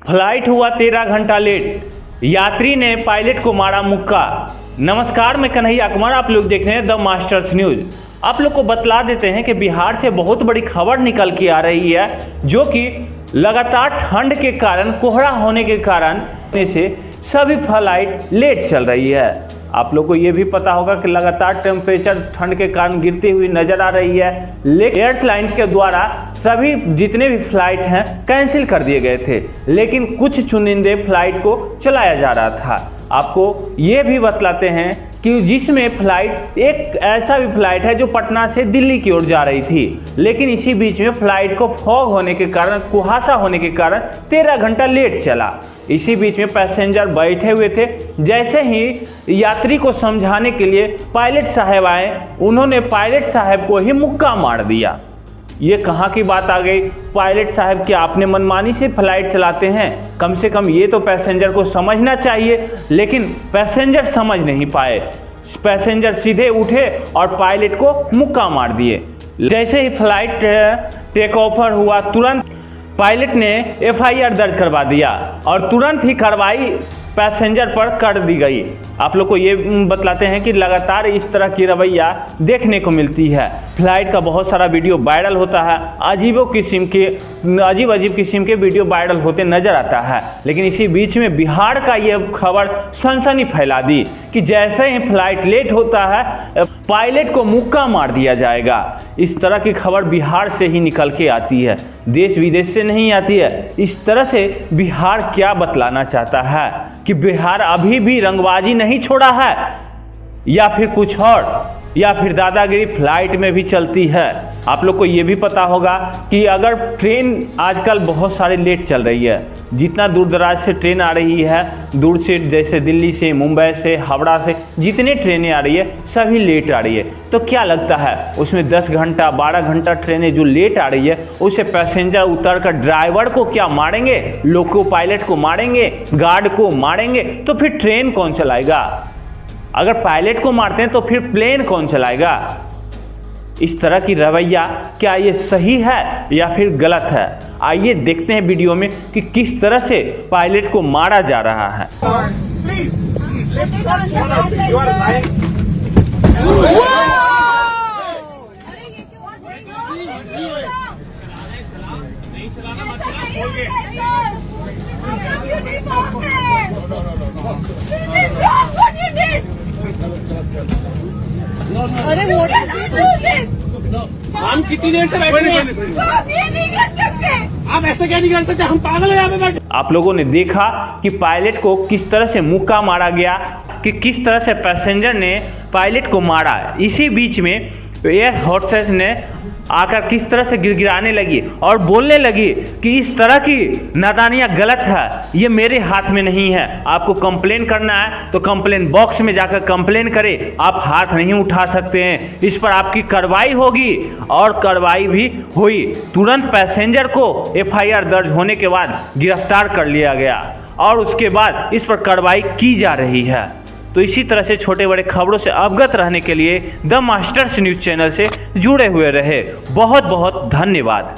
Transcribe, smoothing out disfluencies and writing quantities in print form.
Flight हुआ 13 घंटा late, यात्री ने पायलट को मारा मुक्का। नमस्कार, मैं कन्हैया कुमार, आप लोग देख रहे हैं द मास्टर्स न्यूज। आप लोग को बतला देते हैं कि बिहार से बहुत बड़ी खबर निकल के आ रही है, जो कि लगातार ठंड के कारण, कोहरा होने के कारण से सभी फ्लाइट लेट चल रही है। आप लोग को ये भी पता होगा कि लगातार टेम्परेचर ठंड के कारण गिरती हुई नजर आ रही है, लेकिन एयरलाइंस के द्वारा सभी जितने भी फ्लाइट हैं कैंसिल कर दिए गए थे, लेकिन कुछ चुनिंदे फ्लाइट को चलाया जा रहा था। आपको ये भी बतलाते हैं कि जिसमें फ्लाइट एक ऐसा भी फ्लाइट है जो पटना से दिल्ली की ओर जा रही थी, लेकिन इसी बीच में फ्लाइट को फॉग होने के कारण, कुहासा होने के कारण 13 घंटा लेट चला। इसी बीच में पैसेंजर बैठे हुए थे। जैसे ही यात्री को समझाने के लिए पायलट साहब आए, उन्होंने पायलट साहब को ही मुक्का मार दिया। ये कहाँ की बात आ गई? पायलट साहब क्या आपने मनमानी से फ्लाइट चलाते हैं? कम से कम ये तो पैसेंजर को समझना चाहिए, लेकिन पैसेंजर समझ नहीं पाए। पैसेंजर सीधे उठे और पायलट को मुक्का मार दिए। जैसे ही फ्लाइट टेक ऑफर हुआ, तुरंत पायलट ने FIR दर्ज करवा दिया और तुरंत ही कार्रवाई पैसेंजर पर कर दी गई। आप लोग को ये बतलाते हैं कि लगातार इस तरह की रवैया देखने को मिलती है। फ्लाइट का बहुत सारा वीडियो वायरल होता है, अजीब अजीब किस्म के वीडियो वायरल होते नजर आता है, लेकिन इसी बीच में बिहार का ये खबर सनसनी फैला दी कि जैसे ही फ्लाइट लेट होता है, पायलट को मुक्का मार दिया जाएगा। इस तरह की खबर बिहार से ही निकल के आती है, देश विदेश से नहीं आती है। इस तरह से बिहार क्या बतलाना चाहता है कि बिहार अभी भी रंगबाजी नहीं छोड़ा है, या फिर कुछ और, या फिर दादागिरी फ्लाइट में भी चलती है। आप लोग को ये भी पता होगा कि अगर ट्रेन आजकल बहुत सारे लेट चल रही है, जितना दूर दराज से ट्रेन आ रही है, दूर से जैसे दिल्ली से, मुंबई से, हावड़ा से जितने ट्रेनें आ रही है सभी लेट आ रही है, तो क्या लगता है उसमें 10 घंटा 12 घंटा ट्रेनें जो लेट आ रही है, उसे पैसेंजर उतर कर ड्राइवर को क्या मारेंगे? लोको पायलट को मारेंगे, गार्ड को मारेंगे, तो फिर ट्रेन कौन चलाएगा? अगर पायलट को मारते हैं तो फिर प्लेन कौन चलाएगा? इस तरह की रवैया क्या ये सही है या फिर गलत है? आइए देखते हैं वीडियो में कि किस तरह से पायलट को मारा जा रहा है। अरे हम कितनी देर से बैठे हैं? आप ऐसे क्या नहीं कर सकते? हम पागल हैं यहाँ पे बैठे। आप लोगों ने देखा कि पायलट को किस तरह से मुक्का मारा गया, कि किस तरह से पैसेंजर ने पायलट को मारा। इसी बीच में एयर होस्टेस ने आकर किस तरह से गिड़गिड़ाने लगी और बोलने लगी कि इस तरह की नादानियाँ गलत है, ये मेरे हाथ में नहीं है। आपको कंप्लेन करना है तो कंप्लेन बॉक्स में जाकर कंप्लेन करें, आप हाथ नहीं उठा सकते हैं। इस पर आपकी कार्रवाई होगी, और कार्रवाई भी हुई। तुरंत पैसेंजर को FIR दर्ज होने के बाद गिरफ्तार कर लिया गया और उसके बाद इस पर कार्रवाई की जा रही है। तो इसी तरह से छोटे बड़े खबरों से अवगत रहने के लिए द मास्टर्स न्यूज़ चैनल से जुड़े हुए रहे। बहुत बहुत धन्यवाद।